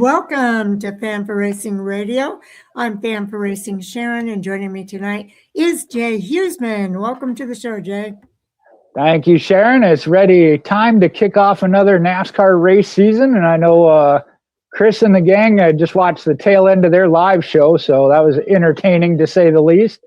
Welcome to Fan for Racing Radio. I'm Fan for Racing Sharon, and joining me tonight is Jay Huseman. Welcome to the show, Jay. Thank you, Sharon. It's time to kick off another NASCAR race season, and I know Chris and the gang just watched the tail end of their live show, so that was entertaining to say the least.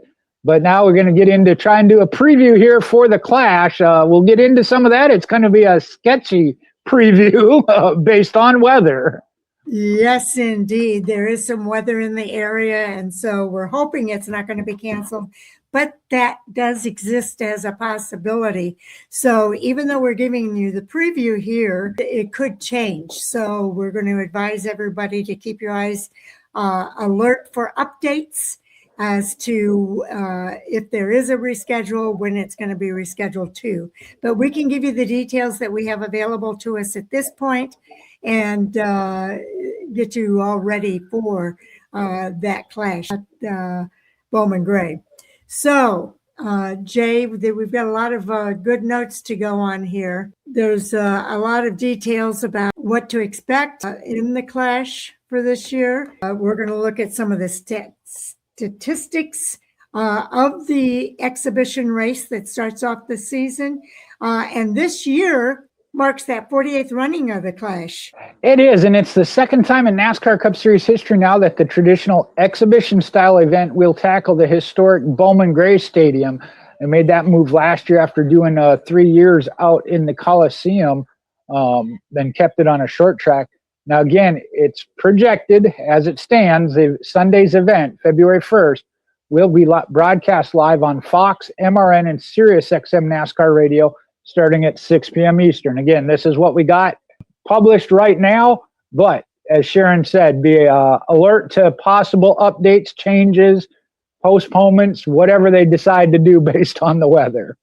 But now we're going to get into try and do a preview here for the Clash. We'll get into some of that. It's going to be a sketchy preview based on weather. Yes, indeed. There is some weather in the area, and so we're hoping it's not going to be canceled, but that does exist as a possibility. So even though we're giving you the preview here, it could change. So we're going to advise everybody to keep your eyes alert for updates as to if there is a reschedule, when it's going to be rescheduled to. But we can give you the details that we have available to us at this point and get you all ready for that clash at Bowman Gray. So, Jay, we've got a lot of good notes to go on here. There's a lot of details about what to expect in the clash for this year. We're going to look at some of the statistics of the exhibition race that starts off the season. And this year marks that 48th running of the Clash. It is, and it's the second time in NASCAR Cup Series history now that the traditional exhibition-style event will tackle the historic Bowman Gray Stadium. They made that move last year after doing 3 years out in the Coliseum, then kept it on a short track. Now, again, it's projected, as it stands, Sunday's event, February 1st, will be broadcast live on Fox, MRN, and SiriusXM NASCAR Radio starting at 6 p.m. Eastern. Again, this is what we got published right now, but as Sharon said, be alert to possible updates, changes, postponements, whatever they decide to do based on the weather.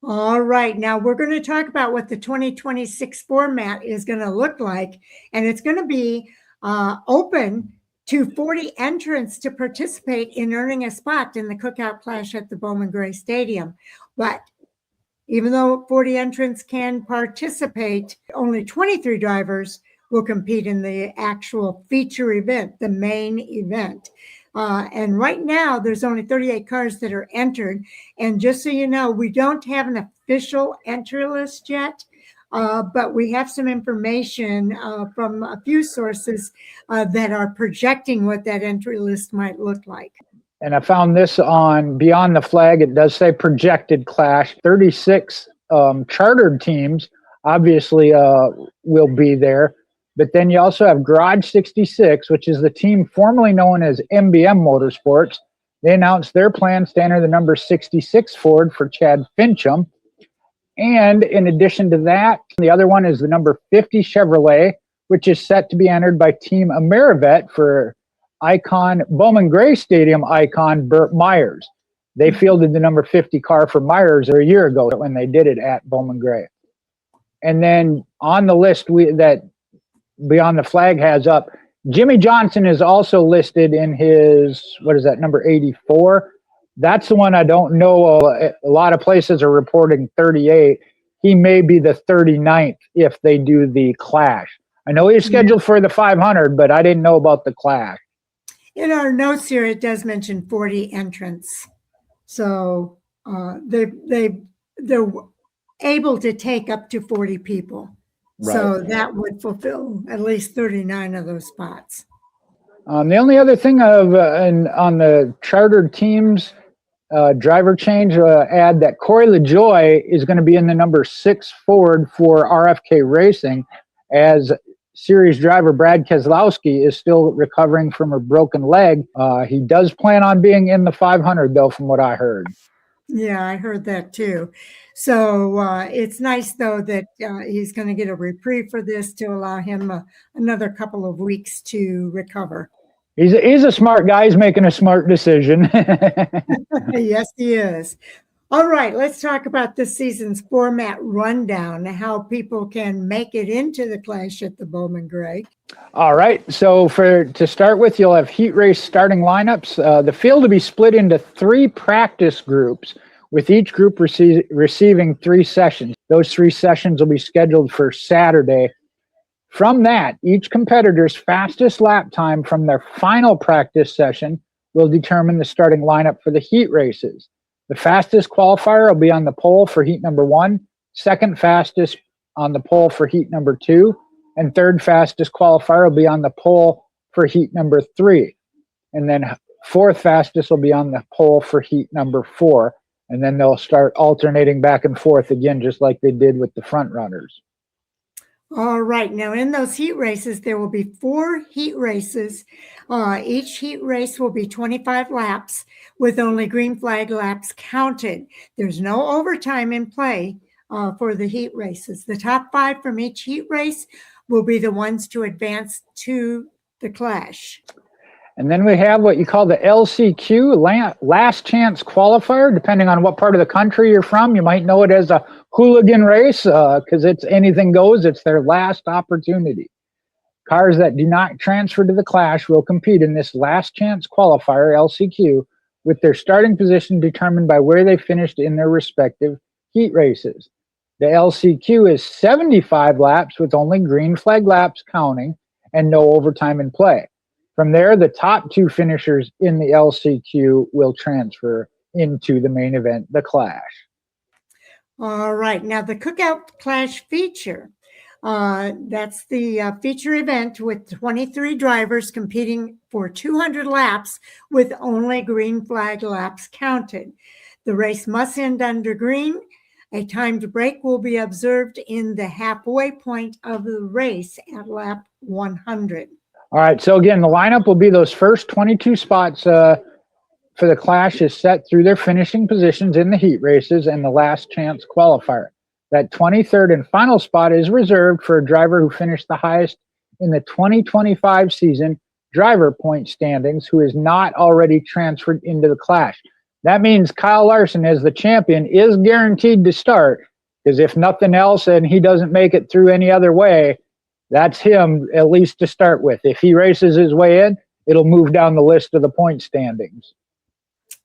All right. Now we're going to talk about what the 2026 format is going to look like, and it's going to be open to 40 entrants to participate in earning a spot in the Cookout Clash at the Bowman Gray Stadium. But even though 40 entrants can participate, only 23 drivers will compete in the actual feature event, the main event. And right now, there's only 38 cars that are entered. And just so you know, we don't have an official entry list yet, but we have some information from a few sources that are projecting what that entry list might look like. And I found this on Beyond the Flag. It does say projected Clash. 36 chartered teams obviously will be there. But then you also have Garage 66, which is the team formerly known as MBM Motorsports. They announced their plans to enter the number 66 Ford for Chad Fincham. And in addition to that, the other one is the number 50 Chevrolet, which is set to be entered by Team Amerivet for Bowman Gray Stadium icon Burt Myers. They fielded the number 50 car for Myers a year ago when they did it at Bowman Gray. And then on the list that Beyond the Flag has up, Jimmy Johnson is also listed in his, number 84. That's the one I don't know. A lot of places are reporting 38. He may be the 39th if they do the Clash. I know he's scheduled for the 500, but I didn't know about the Clash. In our notes here, it does mention 40 entrants. So they're able to take up to 40 people. Right. So that would fulfill at least 39 of those spots. The only other thing on the chartered teams driver change, add that Corey LaJoie is going to be in the number 6 Ford for RFK Racing, as series driver Brad Keselowski is still recovering from a broken leg. He does plan on being in the 500, though, from what I heard. Yeah, I heard that too. So it's nice, though, that he's going to get a reprieve for this to allow him another couple of weeks to recover. He's a smart guy. He's making a smart decision. Yes, he is. All right, let's talk about this season's format rundown, how people can make it into the Clash at the Bowman Gray. All right, so to start with, you'll have heat race starting lineups. The field will be split into 3 practice groups, with each group receiving 3 sessions. Those 3 sessions will be scheduled for Saturday. From that, each competitor's fastest lap time from their final practice session will determine the starting lineup for the heat races. The fastest qualifier will be on the pole for heat number 1, second fastest on the pole for heat number 2, and third fastest qualifier will be on the pole for heat number 3. And then fourth fastest will be on the pole for heat number 4. And then they'll start alternating back and forth again, just like they did with the front runners. All right. Now, in those heat races, there will be 4 heat races. Each heat race will be 25 laps with only green flag laps counted. There's no overtime in play for the heat races. The top 5 from each heat race will be the ones to advance to the Clash. And then we have what you call the LCQ, last chance qualifier. Depending on what part of the country you're from, you might know it as a hooligan race because it's anything goes. It's their last opportunity. Cars that do not transfer to the Clash will compete in this last chance qualifier, LCQ, with their starting position determined by where they finished in their respective heat races. The LCQ is 75 laps with only green flag laps counting and no overtime in play. From there, the top 2 finishers in the LCQ will transfer into the main event, the Clash. All right. Now, the Cookout Clash feature, that's the feature event with 23 drivers competing for 200 laps with only green flag laps counted. The race must end under green. A timed break will be observed in the halfway point of the race at lap 100. All right, so again, the lineup will be those first 22 spots for the Clash is set through their finishing positions in the heat races and the last chance qualifier. That 23rd and final spot is reserved for a driver who finished the highest in the 2025 season driver point standings who is not already transferred into the Clash. That means Kyle Larson, as the champion, is guaranteed to start because if nothing else and he doesn't make it through any other way, that's him, at least to start with. If he races his way in, it'll move down the list of the point standings.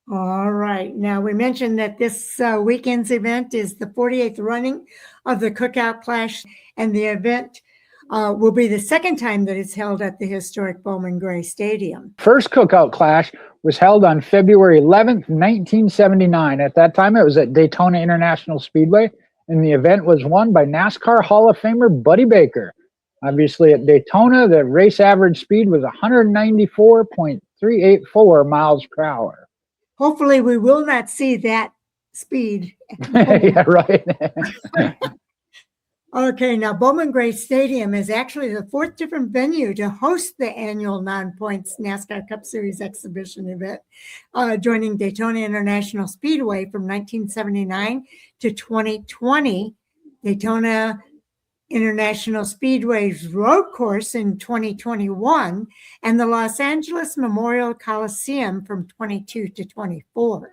All right. Now, we mentioned that this weekend's event is the 48th running of the Cookout Clash, and the event will be the second time that it's held at the historic Bowman Gray Stadium. First Cookout Clash was held on February 11th, 1979. At that time, it was at Daytona International Speedway, and the event was won by NASCAR Hall of Famer Buddy Baker. Obviously, at Daytona, the race average speed was 194.384 miles per hour. Hopefully, we will not see that speed. Yeah, right. Okay, now Bowman Gray Stadium is actually the 4th different venue to host the annual non-points NASCAR Cup Series exhibition event, joining Daytona International Speedway from 1979 to 2020, Daytona International Speedway's road course in 2021, and the Los Angeles Memorial Coliseum from 22 to 24.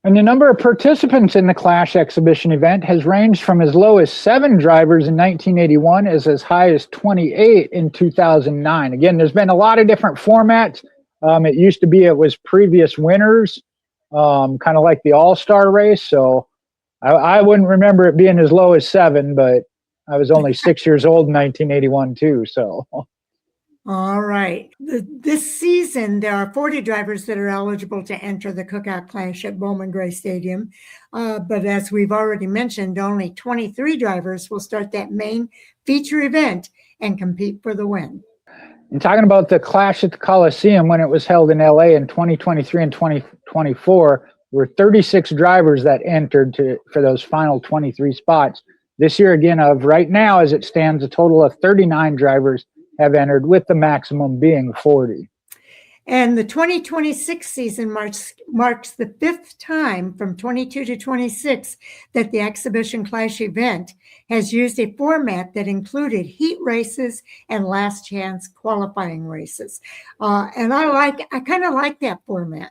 And the number of participants in the Clash exhibition event has ranged from as low as 7 drivers in 1981 as high as 28 in 2009. Again, there's been a lot of different formats. It used to be it was previous winners, kind of like the All-Star race. So I wouldn't remember it being as low as 7, but I was only 6 years old in 1981 too, so. All right. This season, there are 40 drivers that are eligible to enter the Cookout Clash at Bowman Gray Stadium. But as we've already mentioned, only 23 drivers will start that main feature event and compete for the win. And talking about the Clash at the Coliseum when it was held in LA in 2023 and 2024, there were 36 drivers that entered for those final 23 spots. This year, again, right now, as it stands, a total of 39 drivers have entered, with the maximum being 40. And the 2026 season marks the 5th time from 22 to 26 that the Exhibition Clash event has used a format that included heat races and last chance qualifying races. And I kind of like that format.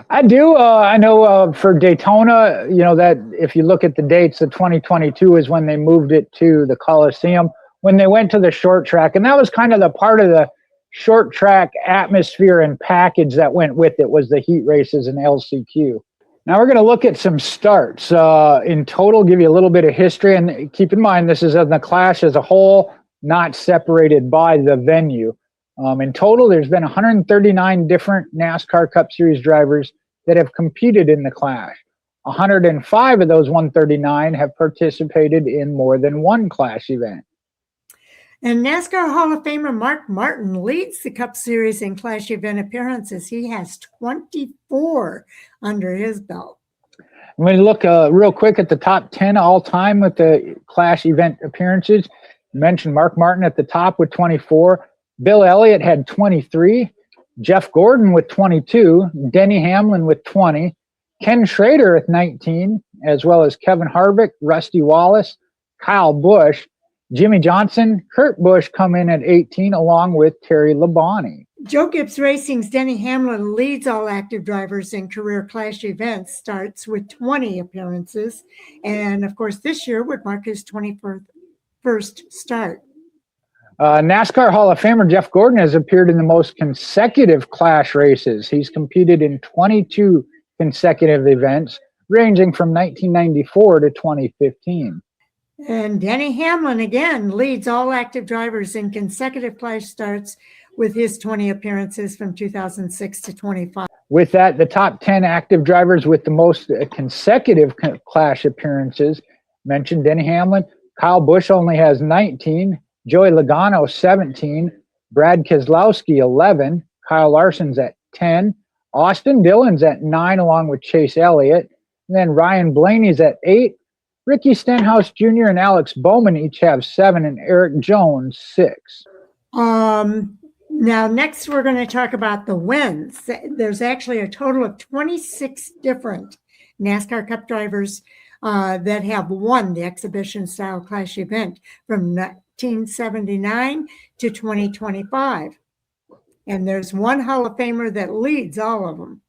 I do. I know for Daytona, that if you look at the dates, the 2022 is when they moved it to the Coliseum, when they went to the short track. And that was kind of the part of the short track atmosphere and package that went with it, was the heat races and LCQ. Now we're going to look at some starts in total, give you a little bit of history. And keep in mind, this is in the Clash as a whole. not separated by the venue. In total, there's been 139 different NASCAR Cup Series drivers that have competed in the Clash. 105 of those 139 have participated in more than one Clash event. And NASCAR Hall of Famer Mark Martin leads the Cup Series in Clash event appearances. He has 24 under his belt. I'm going to look real quick at the top 10 all time with the Clash event appearances. I mentioned Mark Martin at the top with 24. Bill Elliott had 23. Jeff Gordon with 22. Denny Hamlin with 20. Ken Schrader with 19, as well as Kevin Harvick, Rusty Wallace, Kyle Busch, Jimmy Johnson, Kurt Busch come in at 18, along with Terry Labonte. Joe Gibbs Racing's Denny Hamlin leads all active drivers in career Clash events, starts with 20 appearances. And of course, this year would mark his 21st start. NASCAR Hall of Famer Jeff Gordon has appeared in the most consecutive Clash races. He's competed in 22 consecutive events, ranging from 1994 to 2015. And Denny Hamlin again leads all active drivers in consecutive Clash starts with his 20 appearances from 2006 to 25. With that, the top 10 active drivers with the most consecutive Clash appearances mentioned Denny Hamlin. Kyle Busch only has 19. Joey Logano, 17. Brad Keselowski, 11. Kyle Larson's at 10. Austin Dillon's at 9, along with Chase Elliott. And then Ryan Blaney's at 8. Ricky Stenhouse Jr. and Alex Bowman each have 7, and Eric Jones 6. Now, next we're going to talk about the wins. There's actually a total of 26 different NASCAR Cup drivers that have won the exhibition-style Clash event from 1979 to 2025. And there's one Hall of Famer that leads all of them.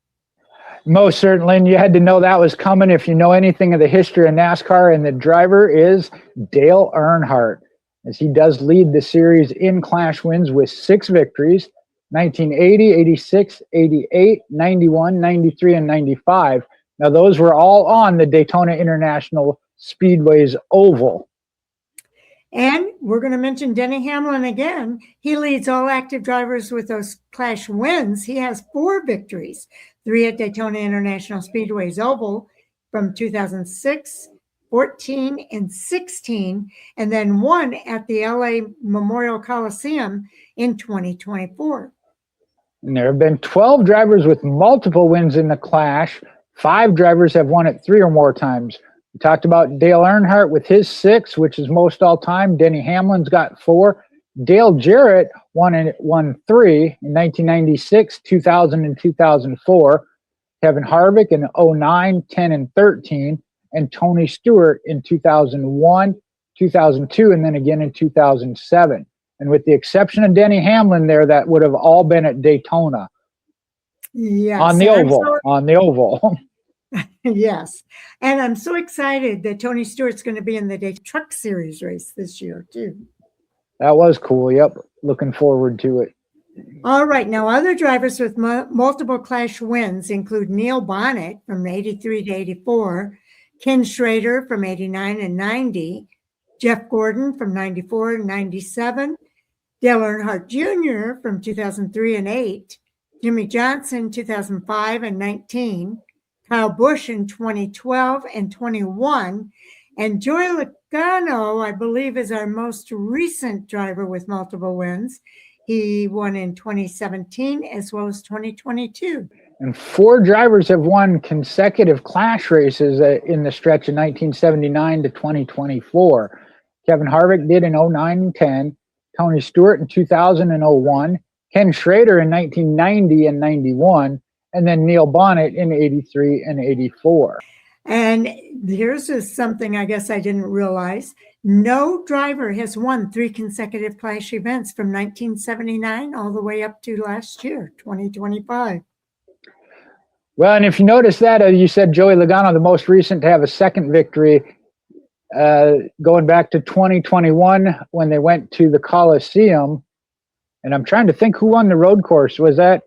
Most certainly, and you had to know that was coming if you know anything of the history of NASCAR, and the driver is Dale Earnhardt, as he does lead the series in Clash wins with 6 victories, 1980, 86, 88, 91, 93, and 95. Now, those were all on the Daytona International Speedway's oval. And we're going to mention Denny Hamlin again. He leads all active drivers with those Clash wins. He has 4 victories, 3 at Daytona International Speedway's oval from 2006, 14, and 16, and then 1 at the LA Memorial Coliseum in 2024. And there have been 12 drivers with multiple wins in the Clash. 5 drivers have won it 3 or more times. We talked about Dale Earnhardt with his 6, which is most all time. Denny Hamlin's got 4. Dale Jarrett won 3 in 1996, 2000, and 2004. Kevin Harvick in 09, 10, and 13. And Tony Stewart in 2001, 2002, and then again in 2007. And with the exception of Denny Hamlin there, that would have all been at Daytona. Yes. On the oval. Yes. And I'm so excited that Tony Stewart's going to be in the Daytona Truck Series race this year, too. That was cool. Yep. Looking forward to it. All right. Now, other drivers with multiple Clash wins include Neil Bonnet from 83 to 84, Ken Schrader from 89 and 90, Jeff Gordon from 94 and 97, Dale Earnhardt Jr. from 2003 and 8, Jimmy Johnson 2005 and 19, Kyle Busch in 2012 and 21, and Joey Logano, I believe, is our most recent driver with multiple wins. He won in 2017 as well as 2022. And 4 drivers have won consecutive Clash races in the stretch of 1979 to 2024. Kevin Harvick did in 09 and 10, Tony Stewart in 2000 and 01, Ken Schrader in 1990 and 91, and then Neil Bonnet in 83 and 84. And here's something I guess I didn't realize. No driver has won 3 consecutive Clash events from 1979 all the way up to last year, 2025. Well, and if you notice that, you said Joey Logano, the most recent to have a second victory, going back to 2021 when they went to the Coliseum. And I'm trying to think who won the road course. Was that?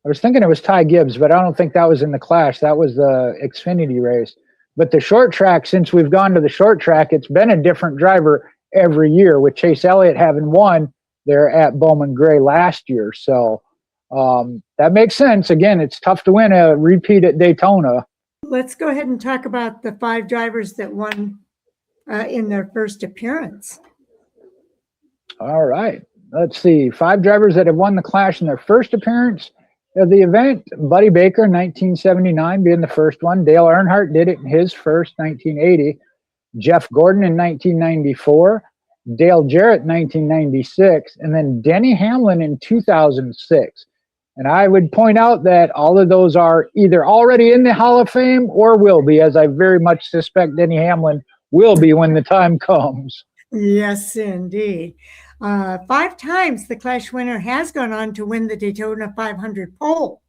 I was thinking it was Ty Gibbs, but I don't think that was in the Clash. That was the Xfinity race. But the short track, since we've gone to the short track, it's been a different driver every year, with Chase Elliott having won there at Bowman Gray last year. So that makes sense. Again, it's tough to win a repeat at Daytona. Let's go ahead and talk about the 5 drivers that won in their first appearance. All right. Let's see. 5 drivers that have won the Clash in their first appearance of the event. Buddy Baker, 1979, being the first one. Dale Earnhardt did it in his first, 1980. Jeff Gordon in 1994. Dale Jarrett, 1996. And then Denny Hamlin in 2006. And I would point out that all of those are either already in the Hall of Fame or will be, as I very much suspect Denny Hamlin will be when the time comes. Yes, indeed. 5 times the Clash winner has gone on to win the Daytona 500 pole.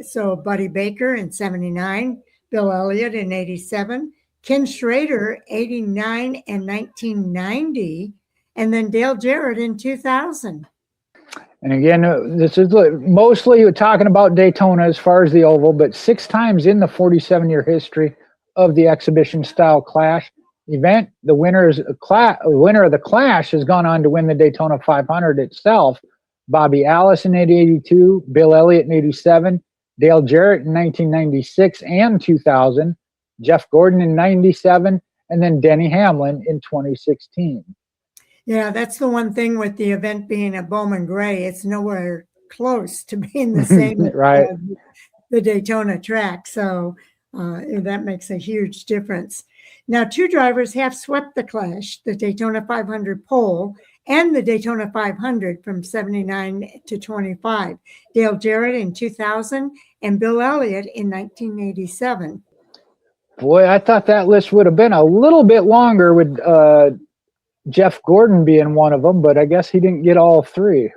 So Buddy Baker in 79, Bill Elliott in 87, Ken Schrader 89 and 1990, and then Dale Jarrett in 2000. And again, this is mostly talking about Daytona as far as the oval, but 6 times in the 47-year history of the exhibition-style Clash event, the winner of the Clash has gone on to win the Daytona 500 itself. Bobby Alice in 1982, Bill Elliott in 87, Dale Jarrett in 1996 and 2000, Jeff Gordon in 97, and then Denny Hamlin in 2016. Yeah, that's the one thing with the event being at Bowman Gray. It's nowhere close to being the same right. as the Daytona track. So that makes a huge difference. Now, 2 drivers have swept the Clash, the Daytona 500 pole and the Daytona 500 from 79 to 25. Dale Jarrett in 2000 and Bill Elliott in 1987. Boy, I thought that list would have been a little bit longer with Jeff Gordon being one of them, but I guess he didn't get all 3.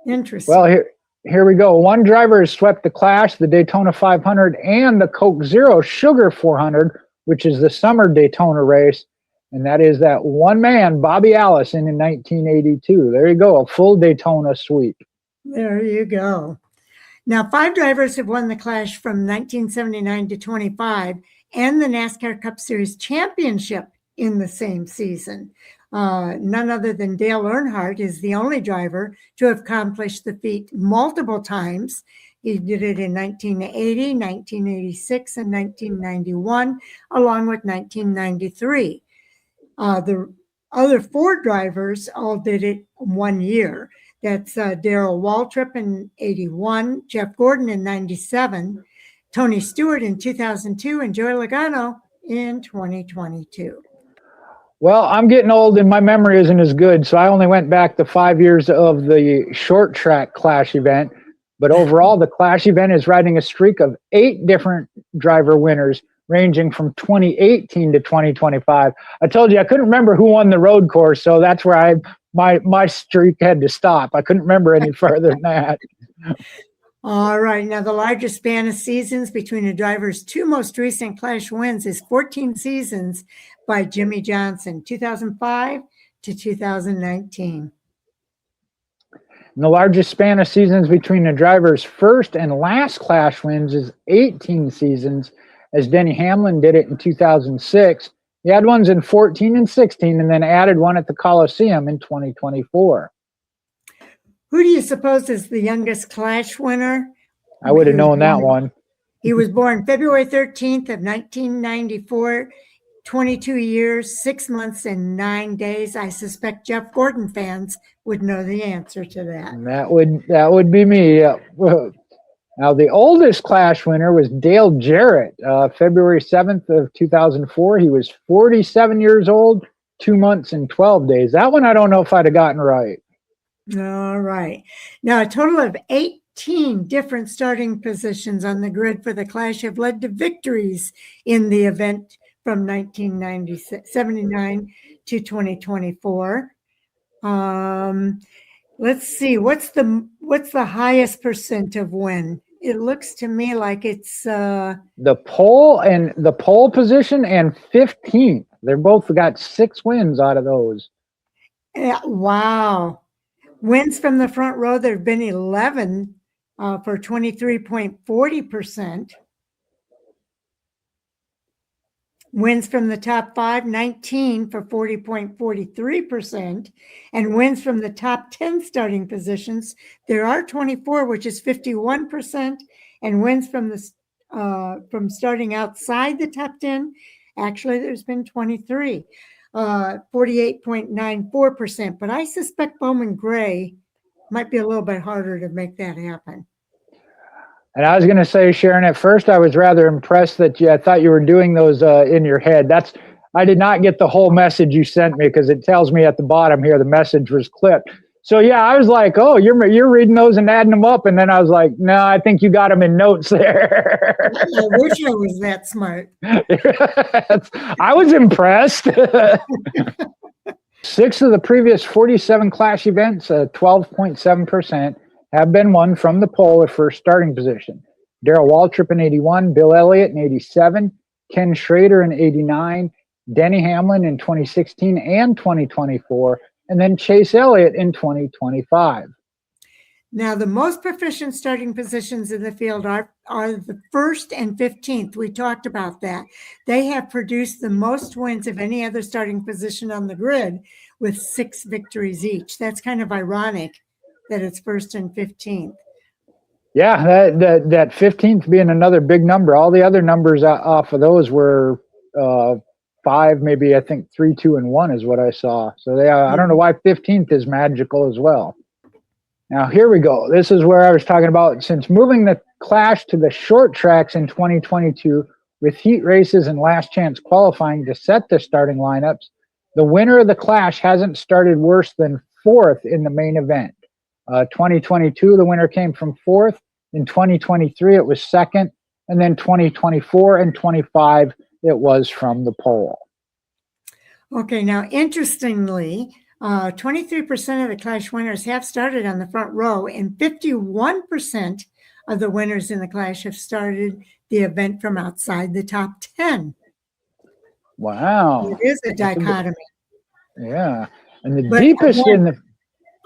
Interesting. Well, here we go. 1 driver has swept the Clash, the Daytona 500, and the Coke Zero Sugar 400, which is the summer Daytona race. And that is that one man, Bobby Allison, in 1982. There you go, a full Daytona sweep. There you go. Now, 5 drivers have won the Clash from 1979 to 25 and the NASCAR Cup Series Championship in the same season. None other than Dale Earnhardt is the only driver to have accomplished the feat multiple times. He did it in 1980, 1986, and 1991, along with 1993. The other 4 drivers all did it 1 year. That's Darrell Waltrip in 81, Jeff Gordon in 97, Tony Stewart in 2002, and Joey Logano in 2022. Well, I'm getting old and my memory isn't as good, so I only went back to 5 years of the short track Clash event. But overall, the Clash event is riding a streak of 8 different driver winners, ranging from 2018 to 2025. I told you I couldn't remember who won the road course, so that's where my streak had to stop. I couldn't remember any further than that. All right. Now, the largest span of seasons between a driver's 2 most recent Clash wins is 14 seasons by Jimmy Johnson, 2005 to 2019. And the largest span of seasons between a driver's first and last Clash wins is 18 seasons, as Denny Hamlin did it in 2006. He had ones in 14 and 16 and then added one at the Coliseum in 2024. Who do you suppose is the youngest Clash winner? I would have known that one. He was born February 13th of 1994, 22 years, 6 months, and 9 days. I suspect Jeff Gordon fans would know the answer to that. And that would be me. Now, the oldest Clash winner was Dale Jarrett, February 7th of 2004. He was 47 years old, 2 months and 12 days. That one I don't know if I'd have gotten right. All right. Now, a total of 18 different starting positions on the grid for the Clash have led to victories in the event from 1979 to 2024. Let's see. What's the highest percent of win? It looks to me like it's the pole position and 15th. They're both got 6 wins out of those. Wow. Wins from the front row, there have been 11 for 23.40%. Wins from the top 5, 19 for 40.43%. And wins from the top 10 starting positions, there are 24, which is 51%. And wins from starting outside the top 10, actually, there's been 23, 48.94%. But I suspect Bowman Gray might be a little bit harder to make that happen. And I was going to say, Sharon, at first I was rather impressed that I thought you were doing those in your head. I did not get the whole message you sent me, because it tells me at the bottom here the message was clipped. So yeah, I was like, oh, you're reading those and adding them up, and then I was like, no, I think you got them in notes there. I wish I was that smart. I was impressed. 6 of the previous 47 Clash events, 12.7%. have been won from the pole at first starting position. Darrell Waltrip in 81, Bill Elliott in 87, Ken Schrader in 89, Denny Hamlin in 2016 and 2024, and then Chase Elliott in 2025. Now, the most proficient starting positions in the field are the 1st and 15th. We talked about that. They have produced the most wins of any other starting position on the grid, with 6 victories each. That's kind of ironic that it's 1st and 15th. Yeah, that 15th being another big number. All the other numbers off of those were 5, maybe I think 3, 2, and 1 is what I saw. So I don't know why 15th is magical as well. Now here we go. This is where I was talking about, since moving the Clash to the short tracks in 2022 with heat races and last chance qualifying to set the starting lineups, the winner of the Clash hasn't started worse than 4th in the main event. 2022, the winner came from 4th. In 2023, it was 2nd. And then 2024 and 25, it was from the pole. Okay, now interestingly, 23% of the Clash winners have started on the front row, and 51% of the winners in the Clash have started the event from outside the top 10. Wow. It is a dichotomy. Yeah. And the deepest in the...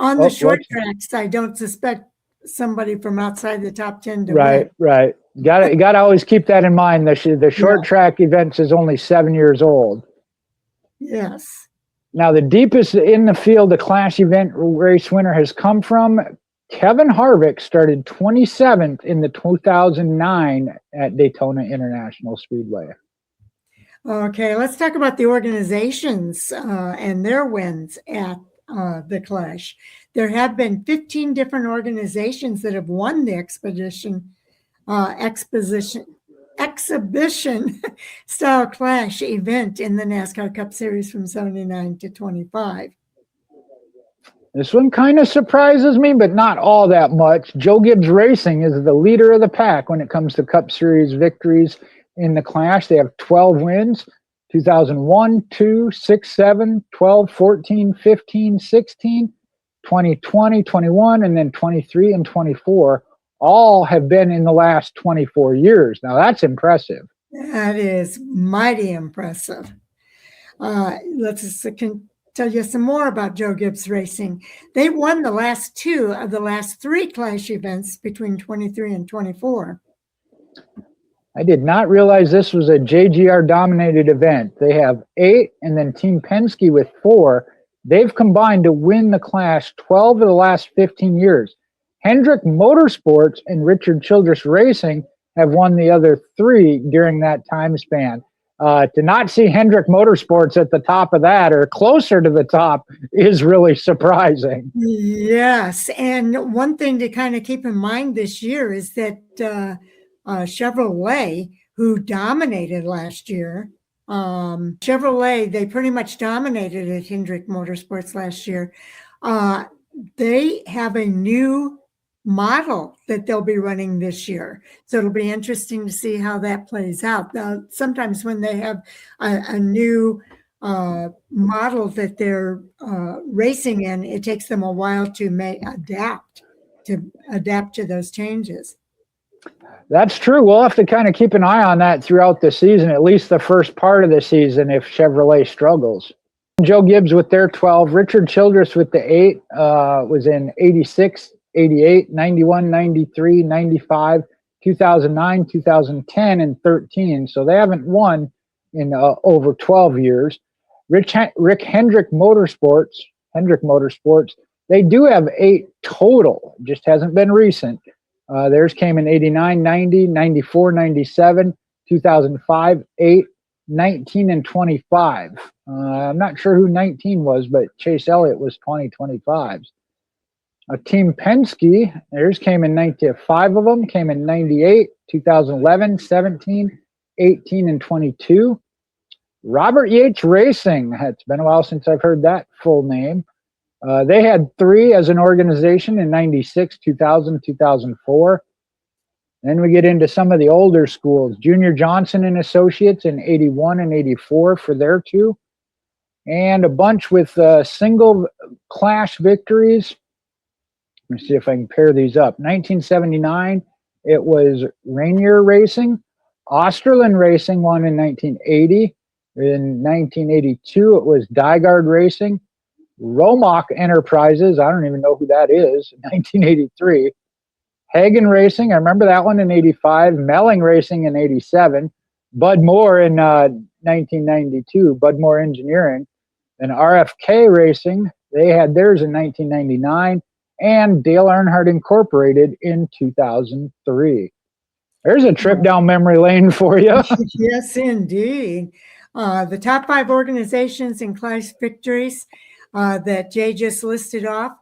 On the short tracks, I don't suspect somebody from outside the top 10 to win. Right. You got to always keep that in mind. The short track events is only 7 years old. Yes. Now, the deepest in the field the Clash event race winner has come from, Kevin Harvick started 27th in the 2009 at Daytona International Speedway. Okay, let's talk about the organizations and their wins at the Clash. There have been 15 different organizations that have won the exhibition style Clash event in the NASCAR Cup Series from 79 to 25. This one kind of surprises me, but not all that much. Joe Gibbs Racing is the leader of the pack when it comes to Cup Series victories in the Clash. They have 12 wins. 2001, 2, 6, 7, 12, 14, 15, 16, 2020, 21, and then 23 and 24 all have been in the last 24 years. Now, that's impressive. That is mighty impressive. Let's tell you some more about Joe Gibbs Racing. They won the last 2 of the last 3 Clash events between 23 and 24. I did not realize this was a JGR-dominated event. They have 8, and then Team Penske with 4. They've combined to win the Clash 12 of the last 15 years. Hendrick Motorsports and Richard Childress Racing have won the other 3 during that time span. To not see Hendrick Motorsports at the top of that, or closer to the top, is really surprising. Yes, and one thing to kind of keep in mind this year is that Chevrolet, who dominated last year, Chevrolet, they pretty much dominated at Hendrick Motorsports last year. They have a new model that they'll be running this year. So it'll be interesting to see how that plays out. Now, sometimes when they have a new model that they're racing in, it takes them a while to adapt to those changes. That's true. We'll have to kind of keep an eye on that throughout the season, at least the first part of the season, if Chevrolet struggles. Joe Gibbs with their 12, Richard Childress with the 8 was in 86, 88, 91, 93, 95, 2009, 2010, and 13. So they haven't won in over 12 years. Rick Hendrick Motorsports, they do have 8 total, just hasn't been recent. Theirs came in 89, 90, 94, 97, 2005, 8, 19, and 25. I'm not sure who 19 was, but Chase Elliott was 2025s. Team Penske, theirs came in 90, 5 of them came in 98, 2011, 17, 18, and 22. Robert Yates Racing, it's been a while since I've heard that full name. They had 3 as an organization in 96, 2000, 2004. Then we get into some of the older schools. Junior Johnson and Associates in 81 and 84 for their 2. And a bunch with single clash victories. Let me see if I can pair these up. 1979, it was Rainier Racing. Osterlin Racing won in 1980. In 1982, it was Dygard Racing. Romock Enterprises, I don't even know who that is, 1983. Hagen Racing, I remember that one in 85. Melling Racing in 87. Bud Moore in 1992, Bud Moore Engineering. And RFK Racing, they had theirs in 1999. And Dale Earnhardt Incorporated in 2003. There's a trip down memory lane for you. Yes, indeed. The top 5 organizations in Clash victories that Jay just listed off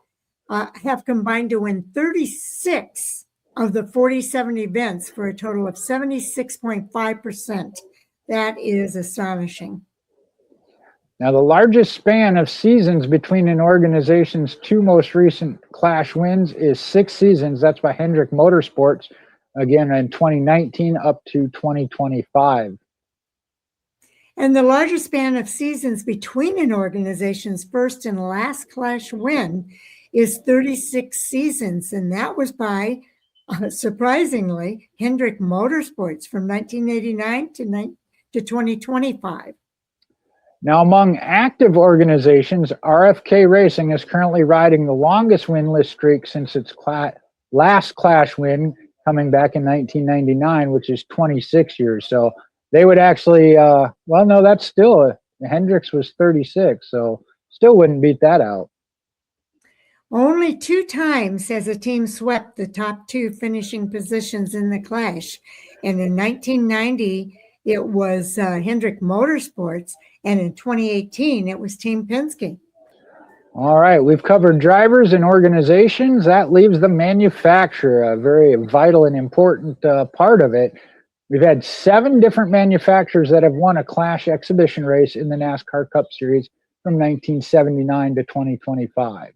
have combined to win 36 of the 47 events for a total of 76.5%. That is astonishing. Now, the largest span of seasons between an organization's 2 most recent Clash wins is 6 seasons. That's by Hendrick Motorsports, again in 2019 up to 2025. And the largest span of seasons between an organization's first and last Clash win is 36 seasons. And that was by, surprisingly, Hendrick Motorsports from 1989 to 2025. Now, among active organizations, RFK Racing is currently riding the longest winless streak since its last Clash win, coming back in 1999, which is 26 years. So they would actually, well, no, that's still, Hendricks was 36, so still wouldn't beat that out. Only 2 times has a team swept the top 2 finishing positions in the Clash. And in 1990, it was Hendrick Motorsports, and in 2018, it was Team Penske. All right, we've covered drivers and organizations. That leaves the manufacturer, a very vital and important part of it. We've had 7 different manufacturers that have won a Clash exhibition race in the NASCAR Cup Series from 1979 to 2025.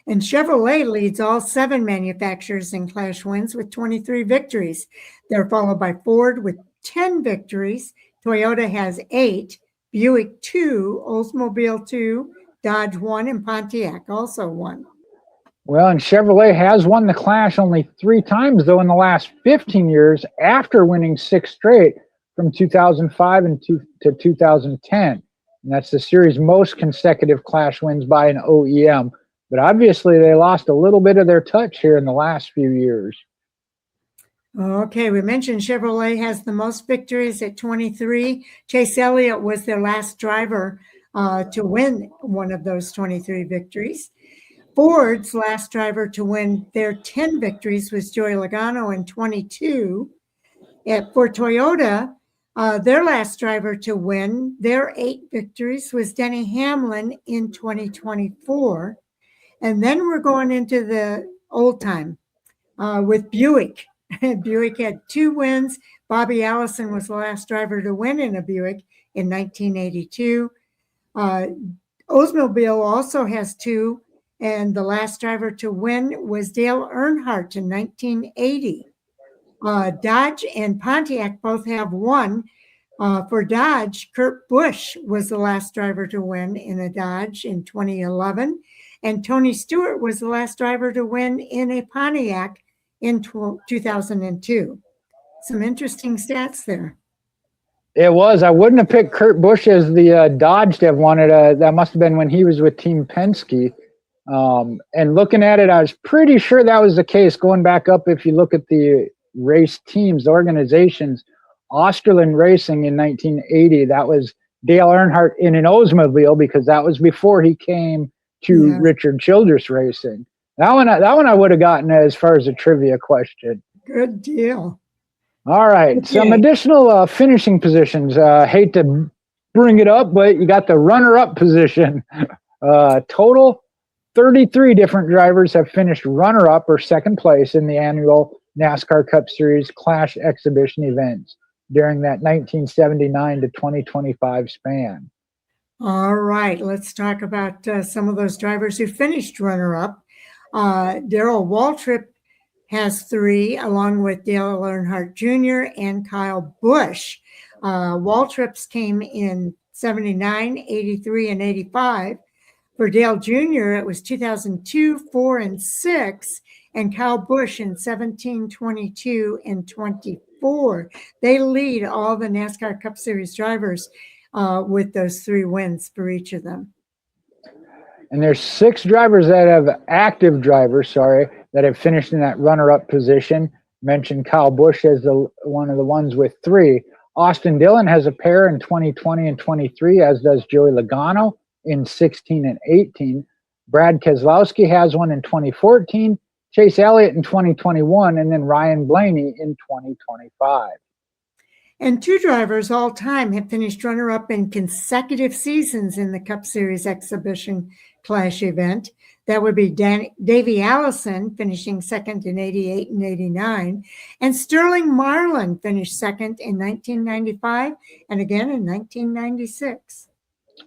And Chevrolet leads all 7 manufacturers in Clash wins with 23 victories. They're followed by Ford with 10 victories. Toyota has 8, Buick 2, Oldsmobile 2, Dodge 1, and Pontiac also 1. Well, and Chevrolet has won the Clash only 3 times, though, in the last 15 years after winning 6 straight from 2005 to 2010. And that's the series' most consecutive Clash wins by an OEM. But obviously, they lost a little bit of their touch here in the last few years. Okay, we mentioned Chevrolet has the most victories at 23. Chase Elliott was their last driver to win one of those 23 victories. Ford's last driver to win their 10 victories was Joey Logano in 22. For Toyota, their last driver to win their 8 victories was Denny Hamlin in 2024. And then we're going into the old time with Buick. Buick had 2 wins. Bobby Allison was the last driver to win in a Buick in 1982. Oldsmobile also has 2, and the last driver to win was Dale Earnhardt in 1980. Dodge and Pontiac both have 1. For Dodge, Kurt Busch was the last driver to win in a Dodge in 2011, and Tony Stewart was the last driver to win in a Pontiac in 2002. Some interesting stats there. It was. I wouldn't have picked Kurt Busch as the Dodge to have won it. That must have been when he was with Team Penske. And looking at it, I was pretty sure that was the case. Going back up, if you look at the race teams, the organizations, Osterlund Racing in 1980. That was Dale Earnhardt in an Oldsmobile, because that was before he came to Yeah. Richard Childress Racing. That one I would have gotten as far as a trivia question. Good deal. All right, Okay. some additional finishing positions. Hate to bring it up, but you got the runner-up position. Total 33 different drivers have finished runner-up or second place in the annual NASCAR Cup Series Clash exhibition events during that 1979 to 2025 span. All right, let's talk about some of those drivers who finished runner-up. Darrell Waltrip has 3, along with Dale Earnhardt Jr. and Kyle Busch. Waltrip's came in 79, 83, and 85. For Dale Jr., it was 2002, 4, and 6, and Kyle Busch in 17, 22, and 24. They lead all the NASCAR Cup Series drivers with those 3 wins for each of them. And there's 6 drivers that have active drivers, that have finished in that runner-up position. Mentioned Kyle Busch as one of the ones with 3. Austin Dillon has a pair in 2020 and 23, as does Joey Logano in 16 and 18. Brad Keselowski has one in 2014, Chase Elliott in 2021, and then Ryan Blaney in 2025. And 2 drivers all time have finished runner-up in consecutive seasons in the Cup Series Exhibition Clash event. That would be Davey Allison finishing second in 88 and 89, and Sterling Marlin finished second in 1995 and again in 1996.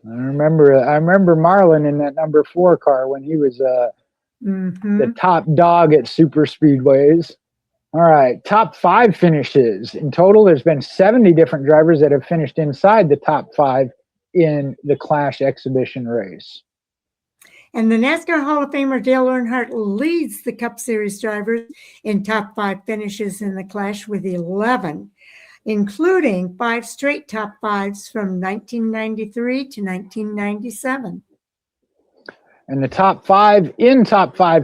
I remember Marlin in that number 4 car when he was the top dog at super speedways. All right, top 5 finishes. In total, there's been 70 different drivers that have finished inside the top 5 in the Clash exhibition race. And the NASCAR Hall of Famer Dale Earnhardt leads the Cup Series drivers in top 5 finishes in the Clash with 11, including 5 straight top 5s from 1993 to 1997. And the top 5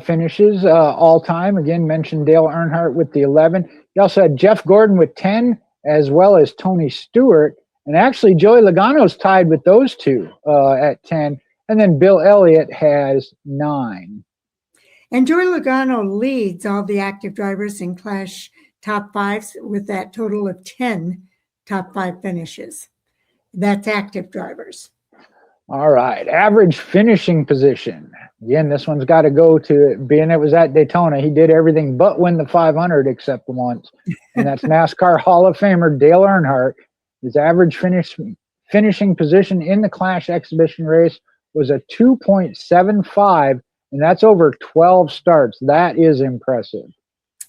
finishes all time, again, mentioned Dale Earnhardt with the 11. You also had Jeff Gordon with 10, as well as Tony Stewart. And actually, Joey Logano's tied with those 2 at 10. And then Bill Elliott has 9. And Joey Logano leads all the active drivers in Clash top 5s with that total of 10 top 5 finishes. That's active drivers. All right, average finishing position. Again, this one's got to go to, being it was at Daytona, he did everything but win the 500 except once. And that's NASCAR Hall of Famer Dale Earnhardt. His average finishing position in the Clash exhibition race was a 2.75, and that's over 12 starts. That is impressive.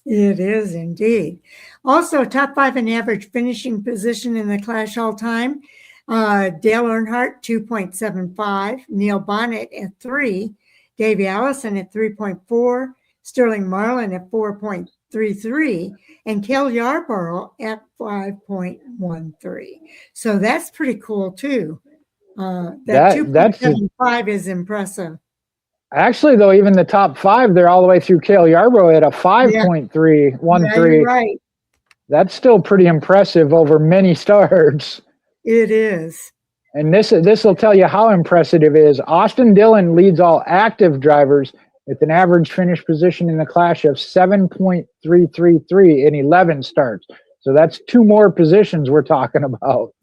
It is indeed. Also, top 5 in average finishing position in the Clash all time. Dale Earnhardt, 2.75. Neil Bonnet at 3. Davey Allison at 3.4. Sterling Marlin at 4.33. And Cale Yarborough at 5.13. So that's pretty cool, too. That 2.75 is impressive. Actually, though, even the top 5, they're all the way through Cale Yarborough at a 5.313. Yeah, right. That's still pretty impressive over many starts. It is. And this will tell you how impressive it is. Austin Dillon leads all active drivers with an average finish position in the Clash of 7.333 in 11 starts. So that's 2 more positions we're talking about.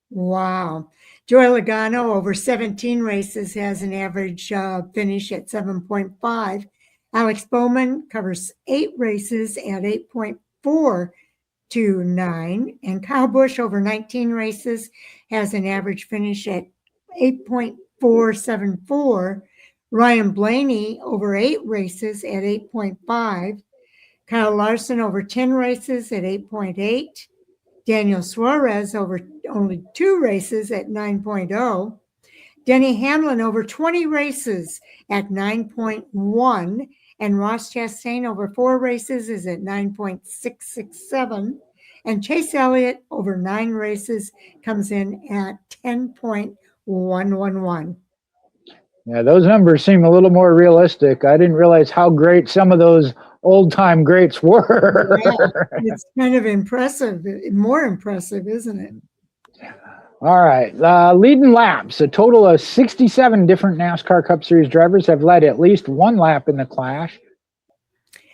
Wow. Joey Logano, over 17 races, has an average finish at 7.5. Alex Bowman covers 8 races at 8.429. And Kyle Busch, over 19 races, has an average finish at 8.474. Ryan Blaney, over 8 races at 8.5. Kyle Larson, over 10 races at 8.8. Daniel Suarez, over only 2 races at 9.0. Denny Hamlin, over 20 races at 9.1. And Ross Chastain, over 4 races, is at 9.667. And Chase Elliott, over 9 races, comes in at 10.111. Yeah, those numbers seem a little more realistic. I didn't realize how great some of those old time greats were. Yeah, it's kind of impressive, more impressive, isn't it? All right, leading laps. A total of 67 different NASCAR Cup Series drivers have led at least one lap in the Clash.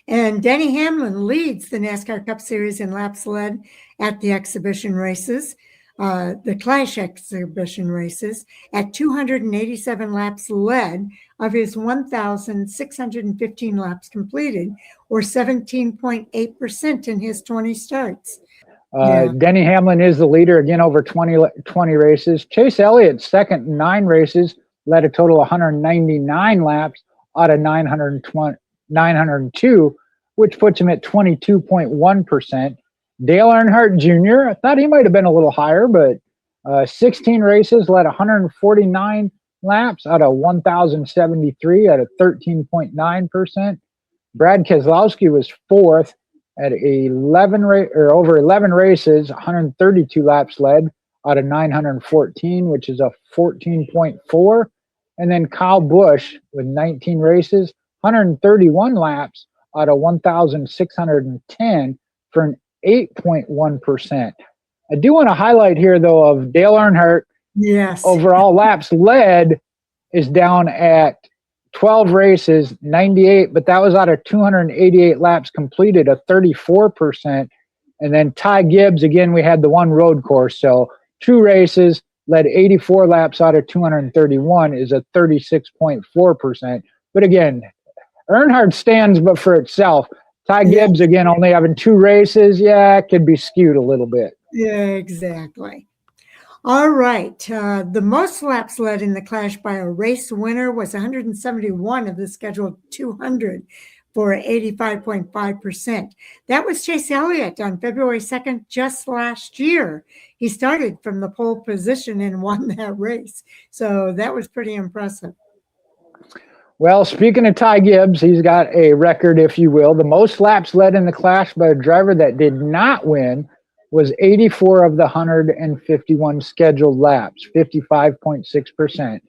And Denny Hamlin leads the NASCAR Cup Series in laps led at the exhibition races, the Clash exhibition races, at 287 laps led of his 1,615 laps completed, or 17.8% in his 20 starts. Denny Hamlin is the leader again over 20 races. Chase Elliott, second in 9 races, led a total of 199 laps out of 902, which puts him at 22.1%. Dale Earnhardt Jr., I thought he might have been a little higher, but 16 races, led 149 laps out of 1,073 at a 13.9%. Brad Keselowski was fourth at over 11 races, 132 laps led out of 914, which is a 14.4. And then Kyle Busch with 19 races, 131 laps out of 1,610 for an 8.1%. I do want to highlight here, though, of Dale Earnhardt. Yes. Overall laps led is down at 12 races, 98, but that was out of 288 laps completed, a 34%. And then Ty Gibbs, again, we had the one road course. So 2 races, led 84 laps out of 231, is a 36.4%. But again, Earnhardt stands but for itself. Ty Gibbs, again, only having 2 races. Yeah, it could be skewed a little bit. Yeah, exactly. All right. The most laps led in the Clash by a race winner was 171 of the scheduled 200 for 85.5%. That was Chase Elliott on February 2nd, just last year. He started from the pole position and won that race. So that was pretty impressive. Well, speaking of Ty Gibbs, he's got a record, if you will. The most laps led in the Clash by a driver that did not win was 84 of the 151 scheduled laps, 55.6%.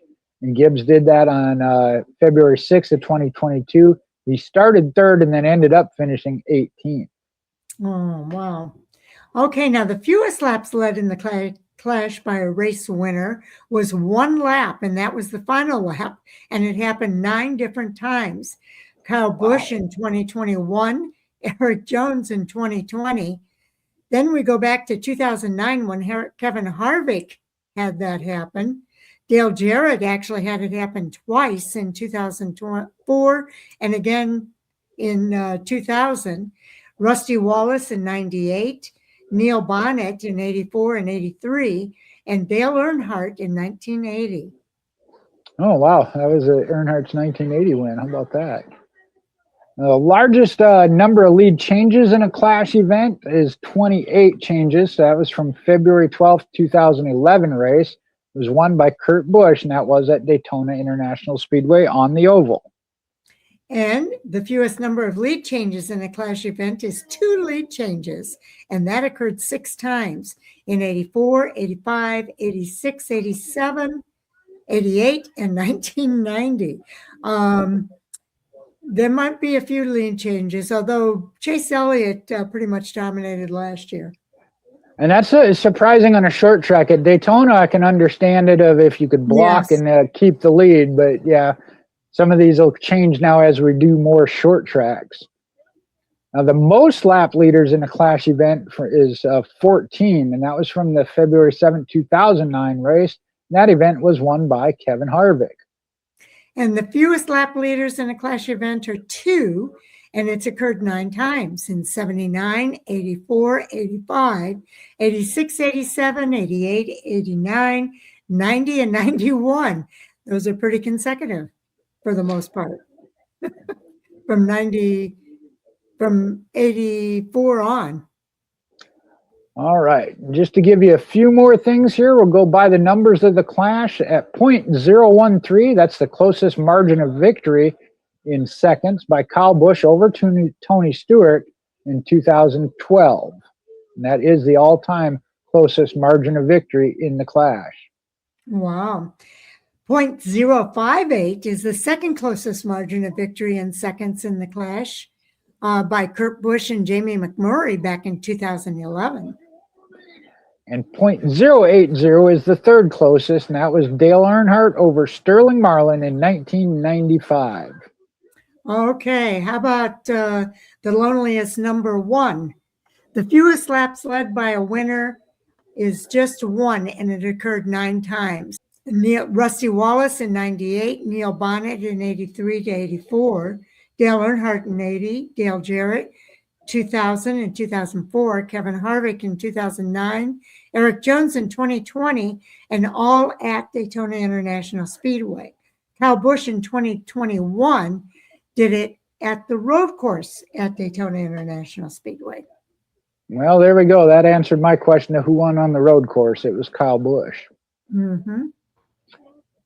And Gibbs did that on February 6th of 2022. He started third and then ended up finishing 18th. Oh, wow. Okay, now the fewest laps led in the Clash by a race winner was 1 lap, and that was the final lap, and it happened 9 different times. Kyle Busch in 2021, Eric Jones in 2020. Then we go back to 2009 when Kevin Harvick had that happen. Dale Jarrett actually had it happen twice in 2004 and again in 2000. Rusty Wallace in 98, Neil Bonnet in 84 and 83, and Dale Earnhardt in 1980. Oh, wow. That was Earnhardt's 1980 win. How about that? The largest number of lead changes in a Clash event is 28 changes. So that was from February 12th, 2011 race. It was won by Kurt Busch, and that was at Daytona International Speedway on the oval. And the fewest number of lead changes in a Clash event is 2 lead changes, and that occurred 6 times in 84, 85, 86, 87, 88, and 1990. There might be a few lead changes, although Chase Elliott pretty much dominated last year. And that's surprising on a short track. At Daytona, I can understand it of if you could block and keep the lead. But, yeah, some of these will change now as we do more short tracks. Now, the most lap leaders in a Clash event is 14, and that was from the February 7th, 2009 race. That event was won by Kevin Harvick. And the fewest lap leaders in a Clash event are 2, and it's occurred 9 times in 79, 84, 85, 86, 87, 88, 89, 90, and 91. Those are pretty consecutive for the most part. from 84 on. All right, just to give you a few more things here, we'll go by the numbers of the Clash at .013. That's the closest margin of victory in seconds by Kyle Busch over Tony Stewart in 2012. And that is the all-time closest margin of victory in the Clash. Wow. .058 is the second closest margin of victory in seconds in the Clash. by Kurt Busch and Jamie McMurray back in 2011. And .080 is the third closest, and that was Dale Earnhardt over Sterling Marlin in 1995. Okay, how about the loneliest number 1? The fewest laps led by a winner is just 1, and it occurred 9 times. Rusty Wallace in 98, Neil Bonnet in 83 to 84, Dale Earnhardt in 80, Dale Jarrett 2000 and 2004, Kevin Harvick in 2009, Eric Jones in 2020, and all at Daytona International Speedway. Kyle Busch in 2021 did it at the road course at Daytona International Speedway. Well, there we go. That answered my question of who won on the road course. It was Kyle Busch. Mm-hmm.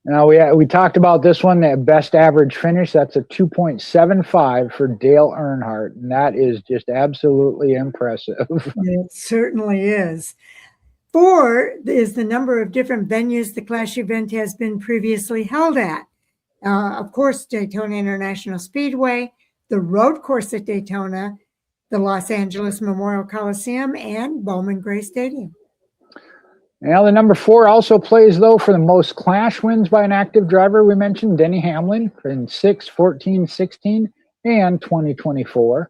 Now, we talked about this one, that best average finish. That's a 2.75 for Dale Earnhardt, and that is just absolutely impressive. It certainly is. 4 is the number of different venues the Clash event has been previously held at. Of course, Daytona International Speedway, the road course at Daytona, the Los Angeles Memorial Coliseum, and Bowman Gray Stadium. Now, the number 4 also plays, though, for the most Clash wins by an active driver. We mentioned Denny Hamlin in 6, 14, 16, and 2024.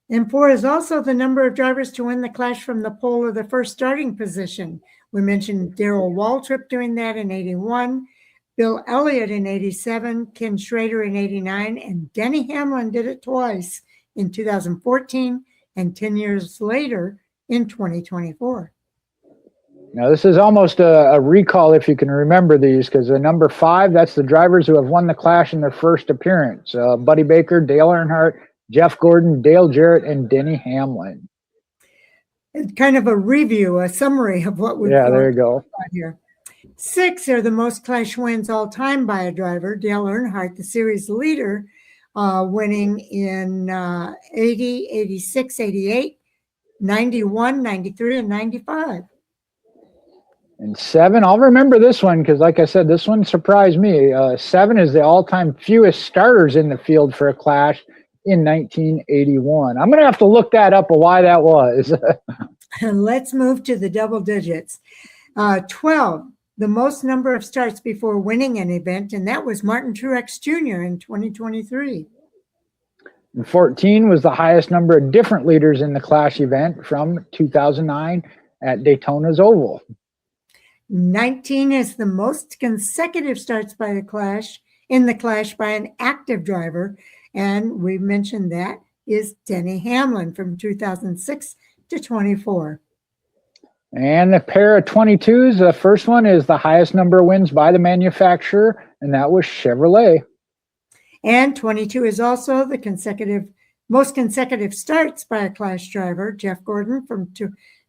And 4 is also the number of drivers to win the Clash from the pole or the first starting position. We mentioned Darrell Waltrip doing that in 81, Bill Elliott in 87, Ken Schrader in 89, and Denny Hamlin did it twice in 2014 and 10 years later in 2024. Now, this is almost a recall, if you can remember these, because the number 5, that's the drivers who have won the Clash in their first appearance. Buddy Baker, Dale Earnhardt, Jeff Gordon, Dale Jarrett, and Denny Hamlin. It's kind of a review, a summary of what we've there you go. Here. 6 are the most Clash wins all time by a driver. Dale Earnhardt, the series leader, winning in 80, 86, 88, 91, 93, and 95. And 7, I'll remember this one because, like I said, this one surprised me. 7 is the all-time fewest starters in the field for a Clash in 1981. I'm going to have to look that up of why that was. Let's move to the double digits. 12, the most number of starts before winning an event, and that was Martin Truex Jr. in 2023. And 14 was the highest number of different leaders in the Clash event from 2009 at Daytona's Oval. 19 is the most consecutive starts by the Clash by an active driver, and we mentioned that is Denny Hamlin from 2006 to 24. And the pair of 22s, the first one is the highest number of wins by the manufacturer, and that was Chevrolet. And 22 is also the most consecutive starts by a Clash driver, Jeff Gordon, from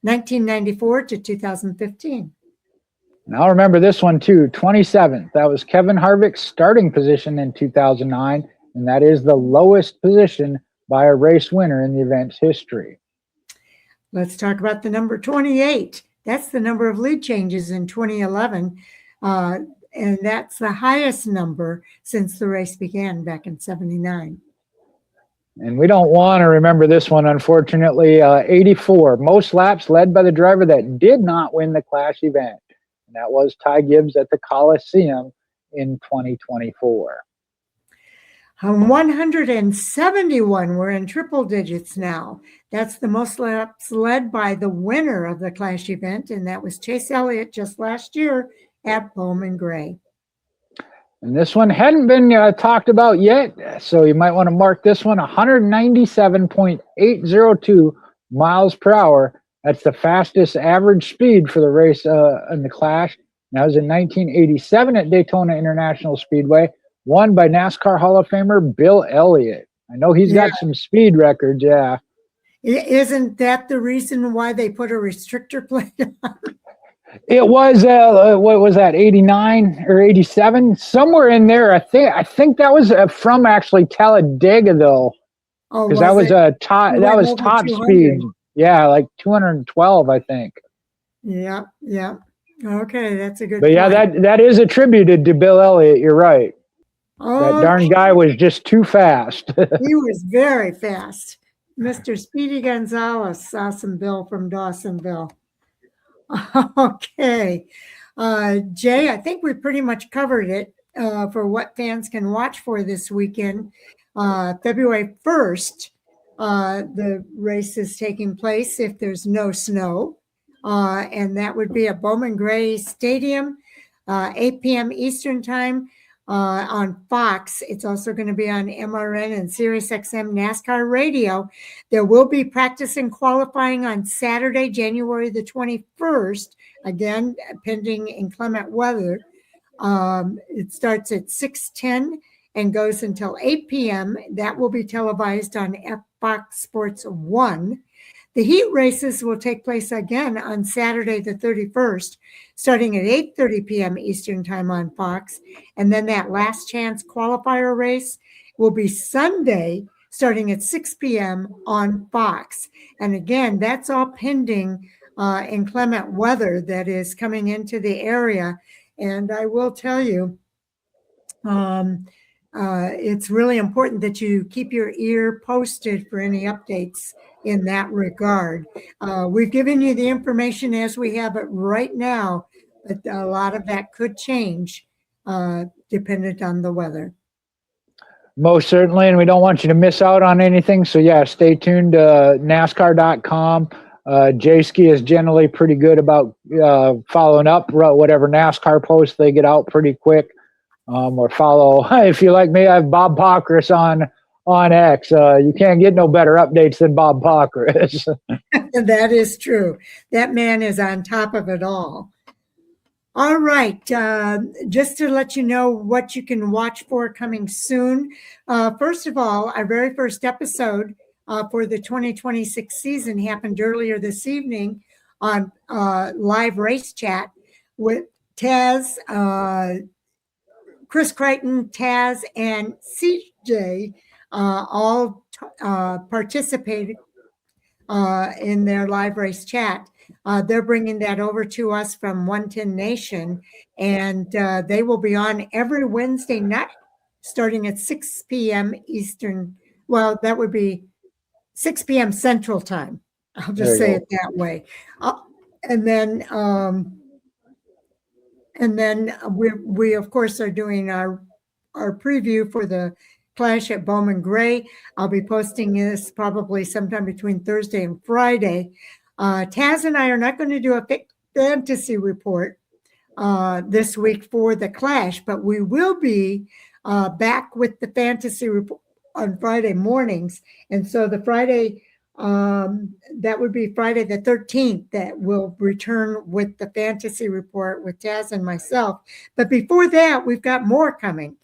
1994 to 2015. Now remember this one too, 27th. That was Kevin Harvick's starting position in 2009, and that is the lowest position by a race winner in the event's history. Let's talk about the number 28. That's the number of lead changes in 2011, and that's the highest number since the race began back in 79. And we don't want to remember this one, unfortunately. 84, most laps led by the driver that did not win the Clash event. And that was Ty Gibbs at the Coliseum in 2024. 171, we're in triple digits now. That's the most laps led by the winner of the Clash event, and that was Chase Elliott just last year at Bowman Gray. And this one hadn't been talked about yet, so you might want to mark this one, 197.802 miles per hour. That's the fastest average speed for the race in the Clash. That was in 1987 at Daytona International Speedway, won by NASCAR Hall of Famer Bill Elliott. I know he's got some speed records, yeah. Isn't that the reason why they put a restrictor plate on? It was, what was that, 89 or 87? Somewhere in there. I think that was from actually Talladega, though. Oh, because that was top speed. Yeah, like 212, I think. Yeah. Okay, that's a good But point. yeah, that is attributed to Bill Elliott. You're right. That darn Okay. guy was just too fast. He was very fast. Mr. Speedy Gonzalez, awesome Bill from Dawsonville. Okay. Jay, I think we pretty much covered it for what fans can watch for this weekend. February 1st, the race is taking place if there's no snow. And that would be at Bowman Gray Stadium, 8 p.m. Eastern Time. On Fox. It's also going to be on MRN and SiriusXM NASCAR Radio. There will be practice and qualifying on Saturday, January the 21st, again, pending inclement weather. It starts at 6:10 and goes until 8 p.m. That will be televised on Fox Sports 1. The heat races will take place again on Saturday the 31st, starting at 8:30 p.m. Eastern Time on Fox. And then that last chance qualifier race will be Sunday, starting at 6 p.m. on Fox. And again, that's all pending inclement weather that is coming into the area. And I will tell you, it's really important that you keep your ear posted for any updates in that regard. We've given you the information as we have it right now, but a lot of that could change dependent on the weather. Most certainly, and we don't want you to miss out on anything. So yeah, stay tuned to NASCAR.com. J-Ski is generally pretty good about following up whatever NASCAR posts they get out pretty quick. Or follow, if you like me, I have Bob Pockris on X. You can't get no better updates than Bob Pockris. That is true. That man is on top of it all. All right. Just to let you know what you can watch for coming soon. First of all, our very first episode for the 2026 season happened earlier this evening on live race chat with Taz, Chris Crichton, Taz, and CJ all participated in their live race chat. They're bringing that over to us from 110 Nation, and they will be on every Wednesday night starting at 6 p.m. Eastern. Well, that would be 6 p.m. Central Time. I'll just say it that way. And then we of course are doing our preview for the Clash at Bowman Gray. I'll be posting this probably sometime between Thursday and Friday. Taz and I are not going to do a fantasy report this week for the Clash, but we will be back with the fantasy report on Friday mornings. And so the Friday, that would be Friday the 13th that will return with the fantasy report with Taz and myself. But before that, we've got more coming.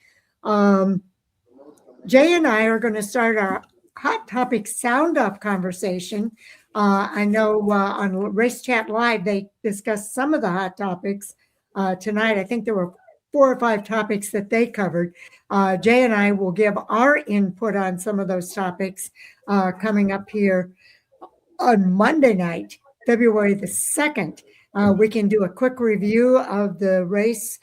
Jay and I are going to start our hot topic sound off conversation. I know on Race Chat Live, they discussed some of the hot topics tonight. I think there were 4 or 5 topics that they covered. Jay and I will give our input on some of those topics coming up here on Monday night, February the 2nd. We can do a quick review of the race,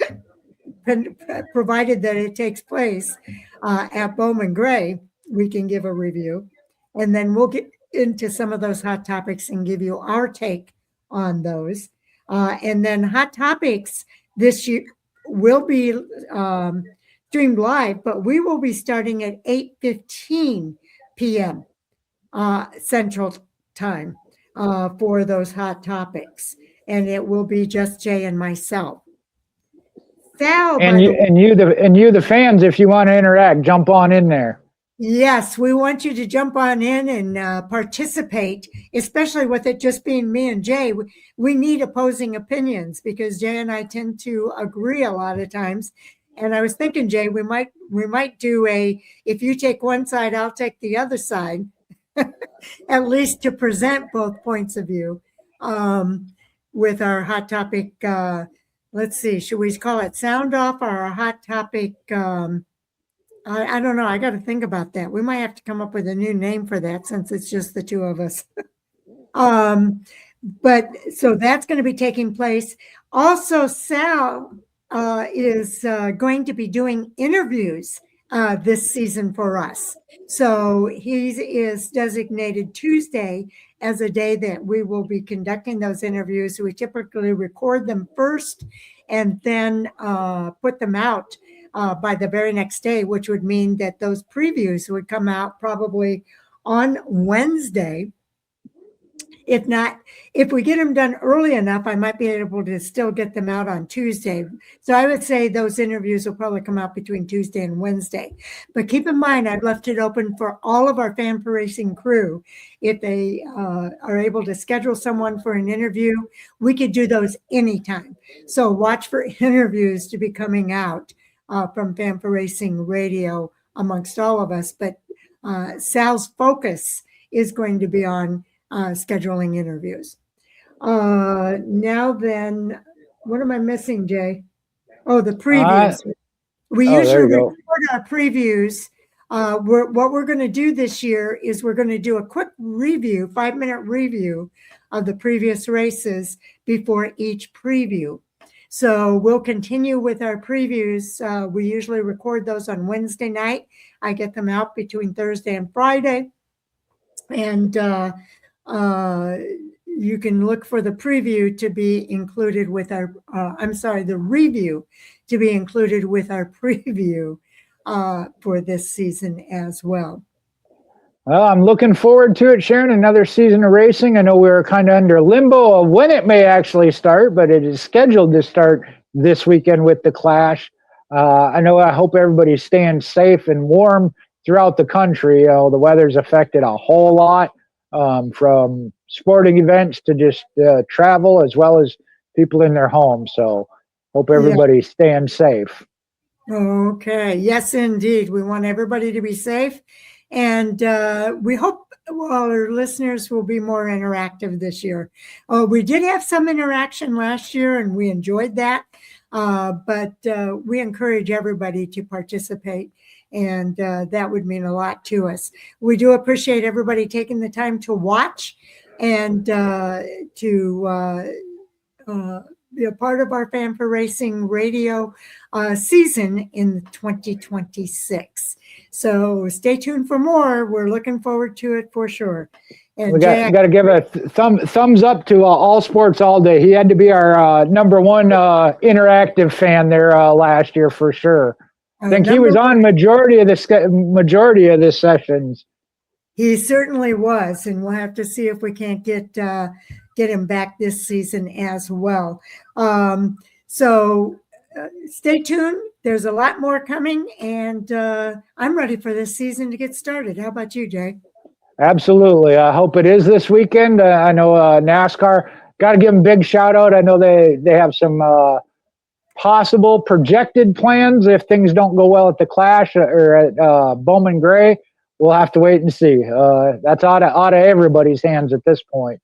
provided that it takes place at Bowman Gray. We can give a review, and then we'll get into some of those hot topics and give you our take on those. And then hot topics this year will be streamed live, but we will be starting at 8:15 p.m. Central Time for those hot topics, and it will be just Jay and myself. Sal, and you the fans, if you want to interact, jump on in there. Yes, we want you to jump on in and participate, especially with it just being me and Jay. We need opposing opinions because Jay and I tend to agree a lot of times. And I was thinking, Jay, we might do if you take one side, I'll take the other side, at least to present both points of view with our hot topic. Let's see, should we call it sound off or a hot topic? I don't know. I got to think about that. We might have to come up with a new name for that since it's just the two of us. But so that's going to be taking place. Also, Sal, is going to be doing interviews this season for us. So he is designated Tuesday as a day that we will be conducting those interviews. We typically record them first and then put them out by the very next day, which would mean that those previews would come out probably on Wednesday. If not, if we get them done early enough, I might be able to still get them out on Tuesday. So I would say those interviews will probably come out between Tuesday and Wednesday. But keep in mind, I've left it open for all of our fan racing crew. If they are able to schedule someone for an interview, we could do those anytime. So watch for interviews to be coming out from Fan Racing Radio amongst all of us. But Sal's focus is going to be on scheduling interviews. Now then, what am I missing, Jay? Oh, the previews. We usually record our previews. What we're going to do this year is we're going to do a quick review, 5-minute review of the previous races before each preview. So we'll continue with our previews. We usually record those on Wednesday night. I get them out between Thursday and Friday. And you can look for the preview to be included with our, the review to be included with our preview for this season as well. Well, I'm looking forward to it, Sharon. Another season of racing. I know we were kind of under limbo of when it may actually start, but it is scheduled to start this weekend with the Clash. I hope everybody's staying safe and warm throughout the country. The weather's affected a whole lot. From sporting events to just travel, as well as people in their homes. So hope everybody's staying safe. Okay. Yes, indeed. We want everybody to be safe. And we hope our listeners will be more interactive this year. We did have some interaction last year, and we enjoyed that. But we encourage everybody to participate. And that would mean a lot to us. We do appreciate everybody taking the time to watch and to be a part of our Fan for Racing Radio season in 2026. So stay tuned for more. We're looking forward to it for sure. And we got to give a thumbs up to All Sports All Day. He had to be our number one interactive fan there last year for sure. I think he was on majority of the sessions. He certainly was, and we'll have to see if we can't get him back this season as well. So stay tuned. There's a lot more coming, and I'm ready for this season to get started. How about you, Jay? Absolutely. I hope it is this weekend. I know NASCAR. Got to give them a big shout out. I know they have some. Possible projected plans if things don't go well at the Clash or at Bowman Gray. We'll have to wait and see. That's out of everybody's hands at this point.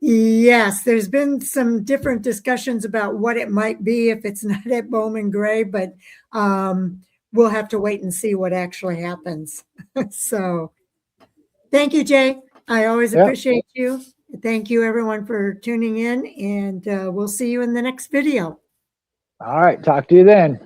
Yes, there's been some different discussions about what it might be if it's not at Bowman Gray, but we'll have to wait and see what actually happens. So thank you, Jay. I always appreciate you. Thank you, everyone, for tuning in, and we'll see you in the next video. All right. Talk to you then.